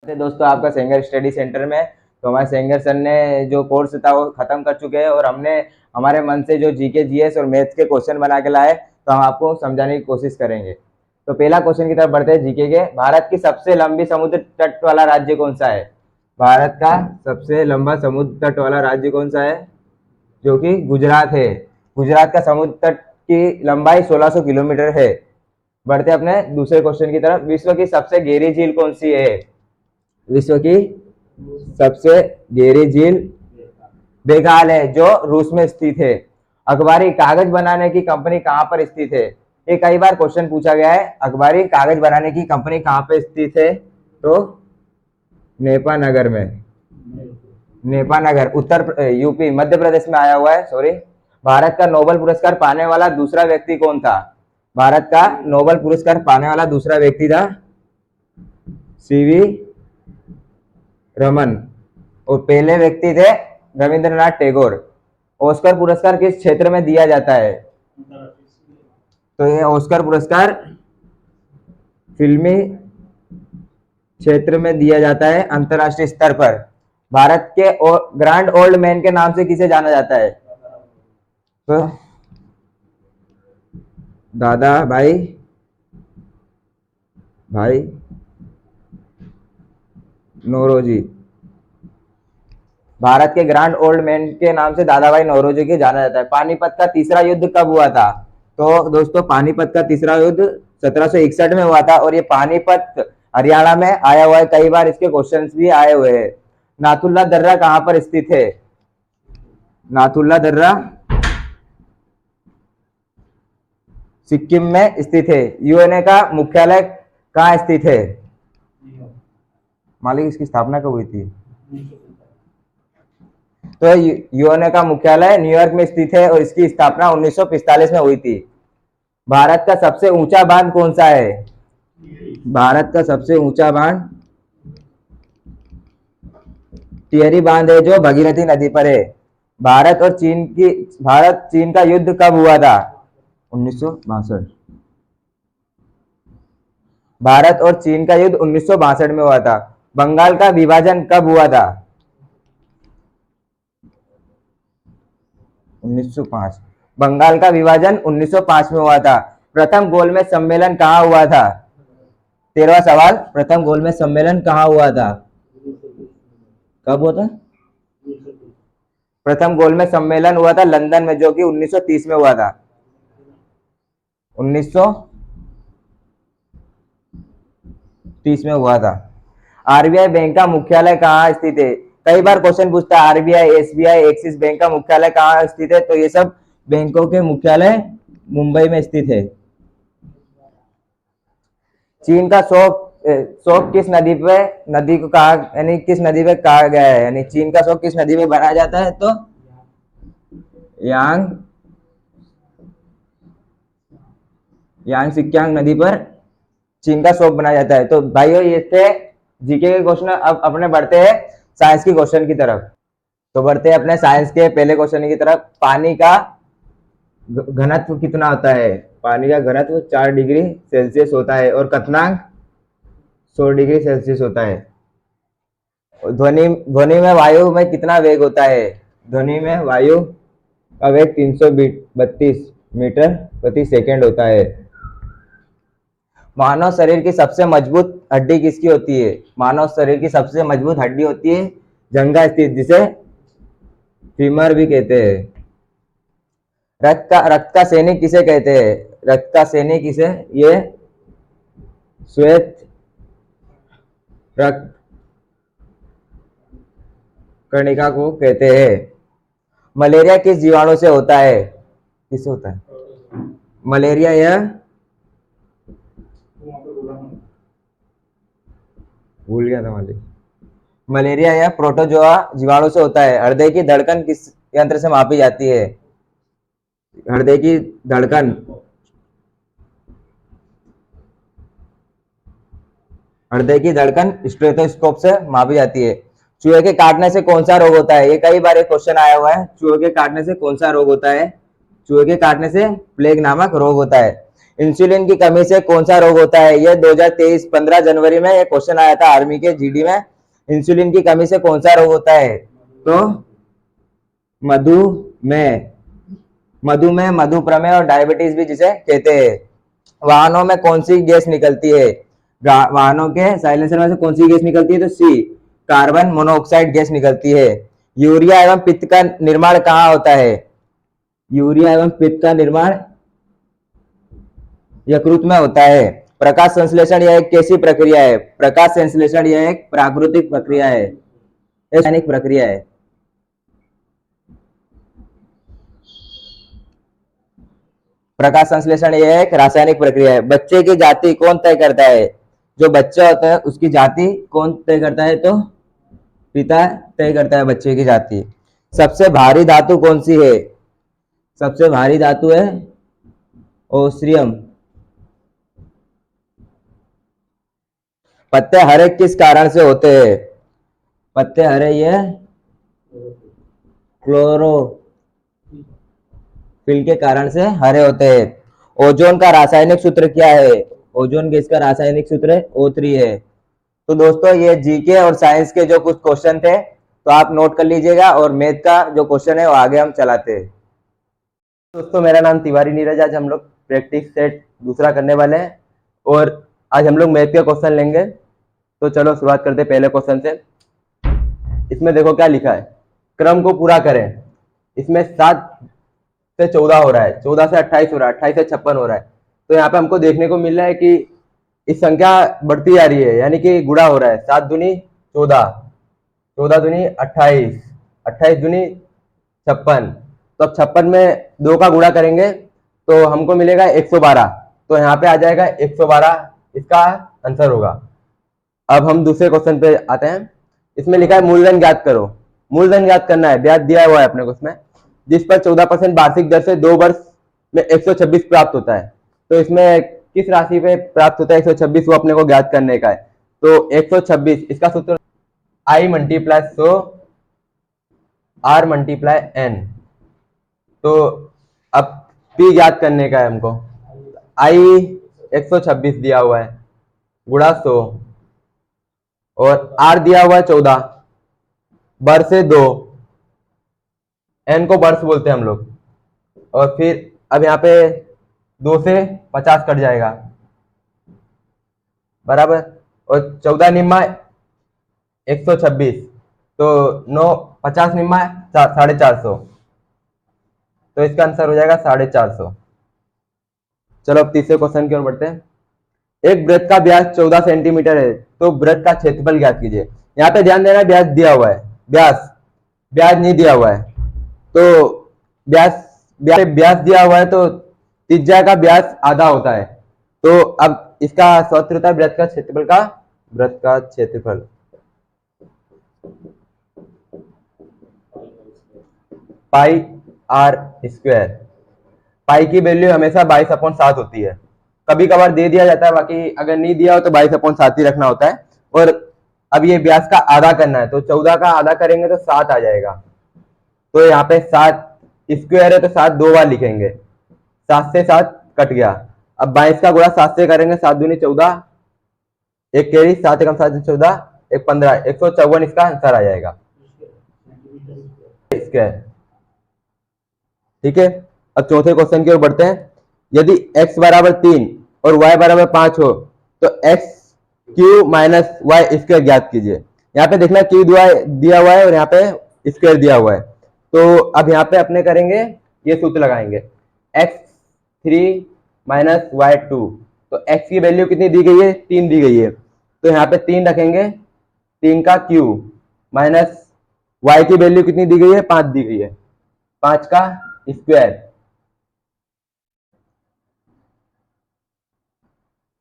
दोस्तों आपका Sengar study centre में। तो हमारे सेंगर सर ने जो कोर्स था वो खत्म कर चुके हैं और हमने हमारे मन से जो जीके जीएस और मैथ्स के क्वेश्चन बना के लाए, तो हम आपको समझाने की कोशिश करेंगे। तो पहला क्वेश्चन की तरफ बढ़ते हैं जीके के। भारत की सबसे लंबी समुद्र तट वाला राज्य कौन सा है? भारत का सबसे लंबा समुद्र तट वाला राज्य कौन सा है? जो कि गुजरात है। गुजरात का समुद्र तट की लंबाई 1600 किलोमीटर है। बढ़ते अपने दूसरे क्वेश्चन की तरफ। विश्व की सबसे गहरी झील कौन सी है? विश्व की सबसे गहरी झील बेगाल है, जो रूस में स्थित है। अखबारी कागज बनाने की कंपनी कहां पर स्थित है? ये कई बार क्वेश्चन पूछा गया है। अखबारी कागज बनाने की कंपनी कहां पर स्थित है? तो नेपानगर में। नेपानगर उत्तर यूपी मध्य प्रदेश में आया हुआ है, सॉरी। भारत का नोबेल पुरस्कार पाने वाला दूसरा व्यक्ति कौन था? भारत का नोबेल पुरस्कार पाने वाला दूसरा व्यक्ति था सीवी रमन, और पहले व्यक्ति थे रविंद्रनाथ टैगोर। ऑस्कर पुरस्कार किस क्षेत्र में दिया जाता है? तो ये ऑस्कर पुरस्कार फिल्मी क्षेत्र में दिया जाता है, अंतरराष्ट्रीय स्तर पर। भारत के ग्रैंड ओल्ड मैन के नाम से किसे जाना जाता है? तो दादा भाई नौरोजी। भारत के ग्रैंड ओल्ड मैन के नाम से दादा भाई नौरोजी को जाना जाता है। पानीपत का तीसरा युद्ध कब हुआ था? तो दोस्तों पानीपत का तीसरा युद्ध 1761 में हुआ था, और ये पानीपत हरियाणा में आया हुआ है। कई बार इसके क्वेश्चंस भी आए हुए हैं। नाथुल्ला दर्रा कहां पर स्थित है? नाथुल्ला दर्रा सिक्किम में स्थित है। यूएनए का मुख्यालय कहाँ स्थित है? मालिक इसकी स्थापना कब हुई थी? तो यूएनए का मुख्यालय न्यूयॉर्क में स्थित है और इसकी स्थापना 1945 में हुई थी। भारत का सबसे ऊंचा बांध कौन सा है? भारत का सबसे ऊंचा बांध टिहरी बांध है, जो भगीरथी नदी पर है। भारत चीन का युद्ध कब हुआ था? 1962। भारत और चीन का युद्ध 1962 में हुआ था। बंगाल का विभाजन कब हुआ था? 1905। बंगाल का विभाजन 1905 में हुआ था। प्रथम गोलमेज सम्मेलन कहाँ हुआ था? 13वां सवाल, प्रथम गोलमेज सम्मेलन कहाँ हुआ था? कब हुआ था? प्रथम गोलमेज सम्मेलन हुआ था लंदन में, जो कि 1930 में हुआ था। 1930 में हुआ था। आरबीआई बैंक का मुख्यालय कहाँ स्थित है? कई बार क्वेश्चन पूछता है आरबीआई, एसबीआई, एक्सिस बैंक का मुख्यालय कहाँ स्थित है? तो ये सब बैंकों के मुख्यालय मुंबई में स्थित है। चीन का शोक किस नदी पे नदी को कहा यानी किस नदी पे कहा गया है? यानी चीन का शोक किस नदी में बनाया जाता है? तो यांगसिक्यांग नदी पर चीन का शोक बनाया जाता है। तो भाइयों ये थे जीके के क्वेश्चन। अब अपने बढ़ते हैं साइंस की क्वेश्चन की तरफ। तो बढ़ते हैं अपने साइंस के पहले क्वेश्चन की तरफ। पानी का घनत्व कितना होता है? पानी का घनत्व 4 डिग्री सेल्सियस होता है, और क्वथनांक 100 डिग्री सेल्सियस होता है। ध्वनि में वायु में कितना वेग होता है? ध्वनि में वायु का वेग 332 मीटर प्रति सेकंड होता है। मानव शरीर की सबसे मजबूत हड्डी किसकी होती है? मानव शरीर की सबसे मजबूत हड्डी होती है जंघा स्थित, जिसे फीमर भी कहते हैं। रक्त का सैनिक किसे कहते हैं? रक्त का सैनिक किसे? ये श्वेत रक्त कणिका को कहते हैं। मलेरिया किस जीवाणु से होता है? किससे होता है मलेरिया? यह भूल गया था मालिक। मलेरिया यह प्रोटोजोआ जीवाणु से होता है। हृदय की धड़कन किस यंत्र से मापी जाती है? हृदय की धड़कन स्टेथोस्कोप से मापी जाती है। चूहे के काटने से कौन सा रोग होता है? ये कई बार एक क्वेश्चन आया हुआ है। चूहे के काटने से कौन सा रोग होता है? चूहे के काटने से प्लेग नामक रोग होता है। इंसुलिन की कमी से कौन सा रोग होता है? ये 2023 15 जनवरी में ये क्वेश्चन आया था आर्मी के जीडी में। इंसुलिन की कमी से कौन सा रोग होता है? तो मधुमेह, मधुमेह, मधुप्रमेह और डायबिटीज भी जिसे कहते हैं। वाहनों में कौन सी गैस निकलती है? वाहनों के साइलेंसर में से कौन सी गैस निकलती है? तो सी, कार्बन मोनोऑक्साइड गैस निकलती है। यूरिया एवं पित्त का निर्माण कहाँ होता है? यूरिया एवं पित्त का निर्माण यकृत में होता है। प्रकाश संश्लेषण यह एक कैसी प्रक्रिया है? प्रकाश संश्लेषण यह एक प्राकृतिक प्रक्रिया है, रासायनिक प्रक्रिया है। प्रकाश संश्लेषण यह एक रासायनिक प्रक्रिया है। बच्चे की जाति कौन तय करता है? जो बच्चा होता है उसकी जाति कौन तय करता है? तो पिता तय करता है बच्चे की जाति। सबसे भारी धातु कौन सी है? सबसे भारी धातु है ओस्मियम। पत्ते हरे किस कारण से होते हैं? पत्ते हरे ये क्लोरोफिल के कारण से हरे होते हैं। ओजोन का रासायनिक सूत्र क्या है? ओजोन गैस का रासायनिक सूत्र O3 है। तो दोस्तों ये जीके और साइंस के जो कुछ क्वेश्चन थे तो आप नोट कर लीजिएगा, और मैथ का जो क्वेश्चन है वो आगे हम चलाते हैं। दोस्तों मेरा नाम तिवारी नीरज। आज हम लोग प्रैक्टिस सेट दूसरा करने वाले हैं और आज हम लोग मैथ के क्वेश्चन लेंगे। तो चलो शुरुआत करते हैं पहले क्वेश्चन से। इसमें देखो क्या लिखा है, क्रम को पूरा करें। इसमें 7 से 14 हो रहा है, 14 से 28 हो रहा है, 28 से 56 हो रहा है। तो यहाँ पे हमको देखने को मिल रहा है कि इस संख्या बढ़ती जा रही है, यानी कि गुणा हो रहा है। 7 दूनी 14, 14 दूनी 28, 28 दूनी 56। तो अब 56 में 2 का गुणा करेंगे तो हमको मिलेगा 112। तो यहाँ पे आ जाएगा 112, इसका आंसर होगा। अब हम दूसरे क्वेश्चन पे आते हैं। इसमें लिखा है मूलधन ज्ञात करो। मूलधन ज्ञात करना है, ब्याज दिया हुआ है अपने को इसमें, जिस पर 14% वार्षिक दर से 2 वर्ष में 126 प्राप्त होता है। तो इसमें किस राशि पे प्राप्त होता है 126, वो अपने को ज्ञात करने का है। तो 126 इसका सूत्र I multiply 100 R multiply N। तो अब P ज्ञात करने का है हमको। I 126 दिया हुआ है गुणा 100 और R दिया हुआ है 14, वर्ष से 2, N को वर्ष बोलते हैं हम लोग। और फिर अब यहाँ पे 2 से 50 कट जाएगा बराबर, और 14 निम्मा 126, तो 9 50 निम्मा 450, तो इसका आंसर हो जाएगा 450। चलो अब तीसरे क्वेश्चन की ओर बढ़ते हैं। एक वृत्त का व्यास 14 सेंटीमीटर है, तो वृत्त का क्षेत्रफल ज्ञात कीजिए। यहाँ पे ध्यान देना, व्यास दिया हुआ है, व्यास नहीं दिया हुआ है। तो व्यास दिया हुआ है तो त्रिज्या का व्यास आधा होता है। तो अब इसका सूत्र होता है वृत्त का क्षेत्रफल पाई आर स्क्वायर। पाई की वैल्यू हमेशा 22/7 होती है। कभी कभार दे दिया जाता है, बाकी अगर नहीं दिया हो तो 22/7 ही रखना होता है। और अब ये व्यास का आधा करना है, तो 14 का आधा करेंगे तो 7 आ जाएगा। तो यहाँ पे 7 स्क्वायर है तो 7 2 बार लिखेंगे, 7 से 7 कट गया। अब 22 का गुणा 7 से करेंगे, 7 दूनी 14, एक कैरी, 7 एकम 7 14, एक 15, 154 इसका आंसर आ जाएगा स्क्वायर। ठीक है, अब चौथे क्वेश्चन की ओर बढ़ते हैं। यदि x बराबर 3 और y बराबर 5 हो तो x cube minus Y square ज्ञात कीजिए। यहाँ पे देखना क्यू दिया हुआ है और यहाँ पे स्क्वायर दिया हुआ है। तो अब यहाँ पे अपने करेंगे, ये सूत्र लगाएंगे, x3 माइनस y2। तो x की वैल्यू कितनी दी गई है? 3 दी गई है, तो यहाँ पे 3 रखेंगे, 3 का क्यू माइनस y की वैल्यू कितनी दी गई है? 5 दी गई है, 5 का स्क्वायर।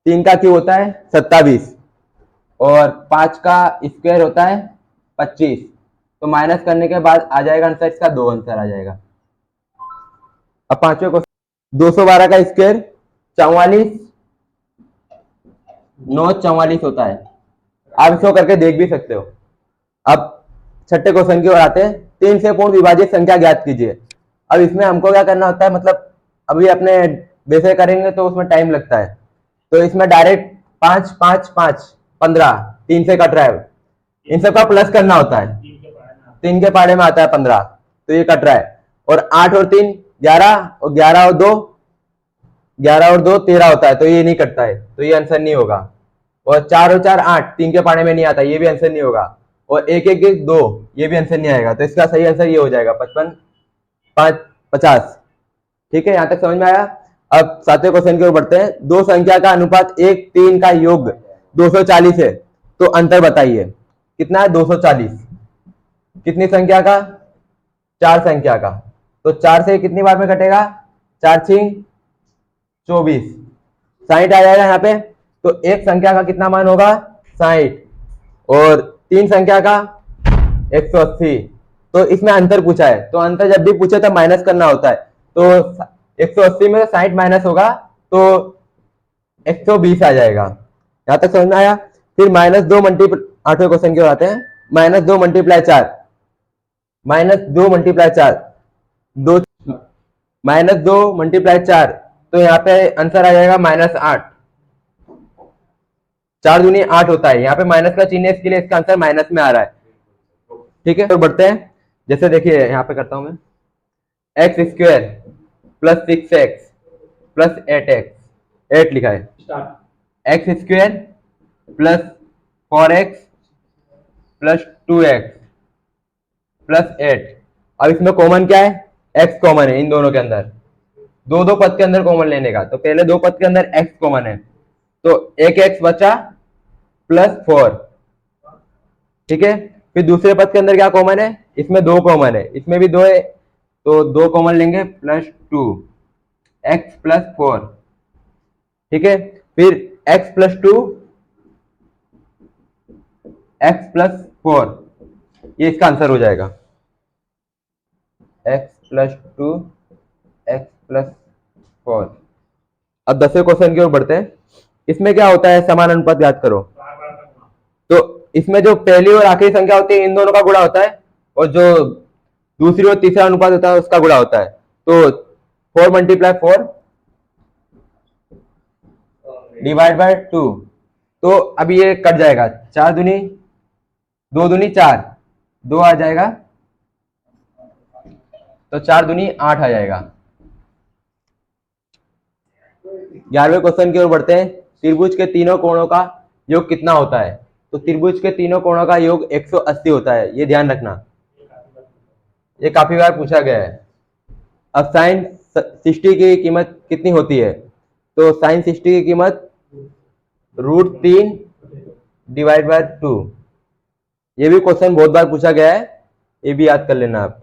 3 का क्यू होता है 27 और 5 का स्क्वायर होता है 25। तो माइनस करने के बाद आ जाएगा आंसर, इसका 2 आंसर आ जाएगा। अब पांचवें क्वेश्चन, 212 का स्क्वायर 44 944 होता है। आप इसको करके देख भी सकते हो। अब छठे क्वेश्चन की ओर आते हैं। 3 से पूर्ण विभाजित संख्या ज्ञात कीजिए। अब इसमें हमको क्या करना होता है, मतलब अभी अपने वैसे करेंगे तो उसमें टाइम लगता है। तो इसमें डायरेक्ट 5 5 5 15 3 से कट रहा है, इन सबका प्लस करना होता है। 3 के पहाड़े में आता है 15, तो ये कट रहा है। और 8 और 3 11, और 11 और 2 13 होता है, तो ये नहीं कटता है, तो ये आंसर नहीं होगा। और 4 और 4 8, 3 के पहाड़े में नहीं आता, ये भी आंसर नहीं होगा। और 1 1 1 2, ये भी आंसर नहीं आएगा। तो इसका सही आंसर ये हो जाएगा 55 5 50। ठीक है, यहां तक समझ में आया। अब 7वें क्वेश्चन की ओर बढ़ते हैं। दो संख्या का अनुपात 1 3 का योग 240 है, तो अंतर बताइए। कितना है? 240। कितनी संख्या का? 4 संख्या का। तो 4 से कितनी बार में कटेगा? 4 6 24, 60 आ जाएगा यहाँ पे। तो एक संख्या का कितना मान होगा? 60। और 3 संख्या का 180। तो इसमें अंतर पूछा है, तो अंतर जब भी पूछे तो माइनस करना होता है। तो 180 में 60 माइनस होगा तो 120 आ जाएगा। यहां तक समझ में आया। फिर -2 मल्टीप्लाई, 8वें क्वेश्चन की ओर आते हैं। -2 मल्टीप्लाई 4, -2 मल्टीप्लाई 4 दो, -2 मल्टीप्लाई 4, तो यहाँ पे आंसर आ जाएगा -8। 4 दूनी 8 होता है, यहाँ पे माइनस का चिन्ह है, इसके लिए इसका आंसर माइनस में आ रहा है। ठीक है, तो बढ़ते हैं। जैसे देखिए यहाँ पे करता हूं मैं, x square plus 6x plus 8x, 8 लिखा है। X square plus 4x plus 2x plus 8। अब इसमें कॉमन क्या है? x कॉमन है इन दोनों के अंदर। दो दो पद के अंदर कॉमन लेने का, तो पहले दो पद के अंदर x कॉमन है, तो एक x बचा प्लस 4। ठीक है, फिर दूसरे पद के अंदर क्या कॉमन है? इसमें 2 कॉमन है, इसमें भी 2 है, तो 2 कॉमन लेंगे प्लस 2, x प्लस 4। ठीक है, फिर x प्लस 2, x प्लस 4, ये इसका आंसर हो जाएगा। x plus 2, x plus 4। अब 10वें क्वेश्चन की ओर बढ़ते हैं। इसमें क्या होता है? समान अनुपात याद करो। तो इसमें जो पहली और आखिरी संख्या होती है इन दोनों का गुणा होता है, और जो दूसरी और तीसरा अनुपात होता है उसका गुणा होता है। तो 4 मल्टीप्लाई 4 डिवाइड बाय 2, तो अभी ये कट जाएगा। 4 दूनी 2 दूनी 4, 2 आ जाएगा, तो 4 दूनी 8 आ जाएगा। 11वें क्वेश्चन की ओर बढ़ते हैं। त्रिभुज के तीनों कोणों का योग कितना होता है? तो त्रिभुज के तीनों कोणों का योग 180 होता है, ये ध्यान रखना, ये काफी बार पूछा गया है। अब साइन 60 की कीमत कितनी होती है? तो साइन 60 की कीमत √3 डिवाइड बाय 2। ये भी क्वेश्चन बहुत बार पूछा गया है, ये भी याद कर लेना आप।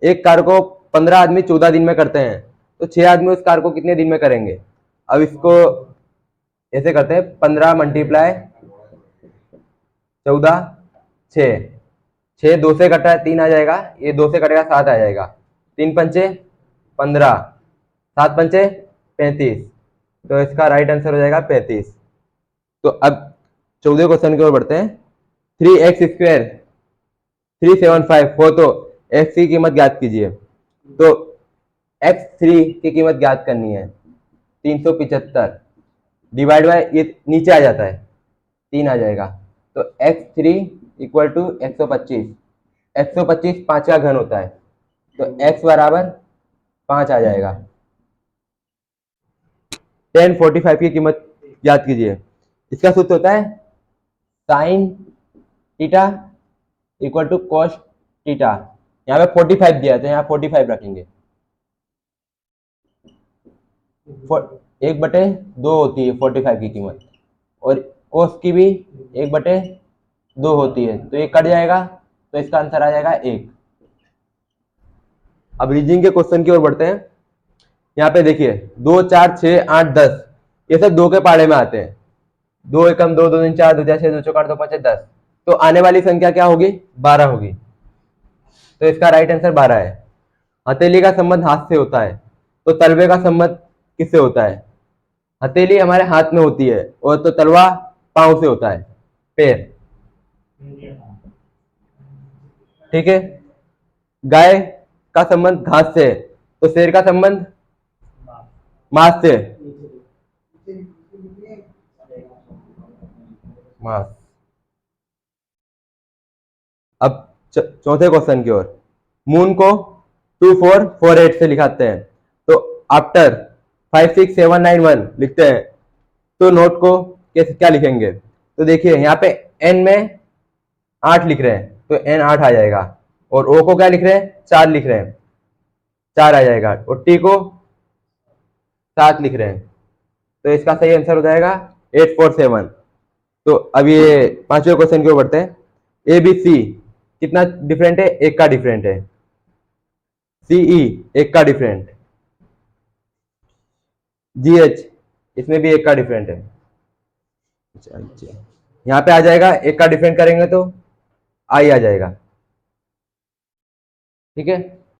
एक कार को 15 आदमी 14 दिन में करते हैं, तो 6 आदमी उस कार को कितने दिन में करेंगे? अब इसको ऐसे करते हैं, 15 मल्टीप्लाई 14 6, 6 2 से कटा है 3 आ जाएगा, ये 2 से कटेगा 7 आ जाएगा। 3 पंचे 15, 7 पंचे 35, तो इसका राइट आंसर हो जाएगा 35। तो अब 14वें क्वेश्चन की ओर बढ़ते हैं। 3x स्क्वायर 375 हो, तो x की कीमत ज्ञात कीजिए। तो x3 की कीमत ज्ञात करनी है 375 डिवाइड बाय, ये नीचे आ जाता है 3 आ जाएगा, तो x3 इक्वल टू 125। 125 5 का घन होता है, तो x बराबर 5 आ जाएगा। 1045 की कीमत याद कीजिए। इसका सूत्र होता है sine theta equal to cos theta. यहाँ पे 45 दिया है, तो यहाँ 45 रखेंगे। 1/2 होती है 45 की कीमत, और कोस की भी 1/2 होती है, तो ये कट जाएगा, तो इसका आंसर आ जाएगा 1। अब रीजनिंग के क्वेश्चन की ओर बढ़ते हैं। यहाँ पे देखिए 2 4 6 8 10, ये सब 2 के पहाड़े में आते हैं। 2 एकम 2, 2 3 4, 2 4 6, 2 4 8, 2 5 10, तो आने वाली संख्या क्या होगी? 12 होगी, तो इसका राइट आंसर 12 है। हथेली का संबंध हाथ से होता है, तो तलवे का संबंध किससे होता है? हथेली हमारे हाथ में होती है, और तो तलवा पांव से होता है, पैर। ठीक है, गाय का संबंध घास से है, तो शेर का संबंध मास से, मास। अब चौथे क्वेश्चन की ओर, मून को 24448 से लिखाते हैं, तो आफ्टर 56791 लिखते हैं, तो नोट को कैसे क्या लिखेंगे? तो देखिए यहाँ पे एन में 8 लिख रहे हैं, तो एन 8 आ जाएगा, और ओ को क्या लिख रहे हैं? 4 लिख रहे हैं, 4 आ जाएगा, और टी को 7 लिख रहे हैं, तो इसका सही आंसर हो जाएगा 847। तो अब ये पांचवें क्वेश्चन की ओर बढ़ते हैं। ए बी सी कितना डिफरेंट है? एक का डिफरेंट है। सीई एक का डिफरेंट, जी एच इसमें भी एक का डिफरेंट है। यहाँ पे आ जाएगा, एक का डिफरेंट करेंगे तो आई आ जाएगा, ठीक है।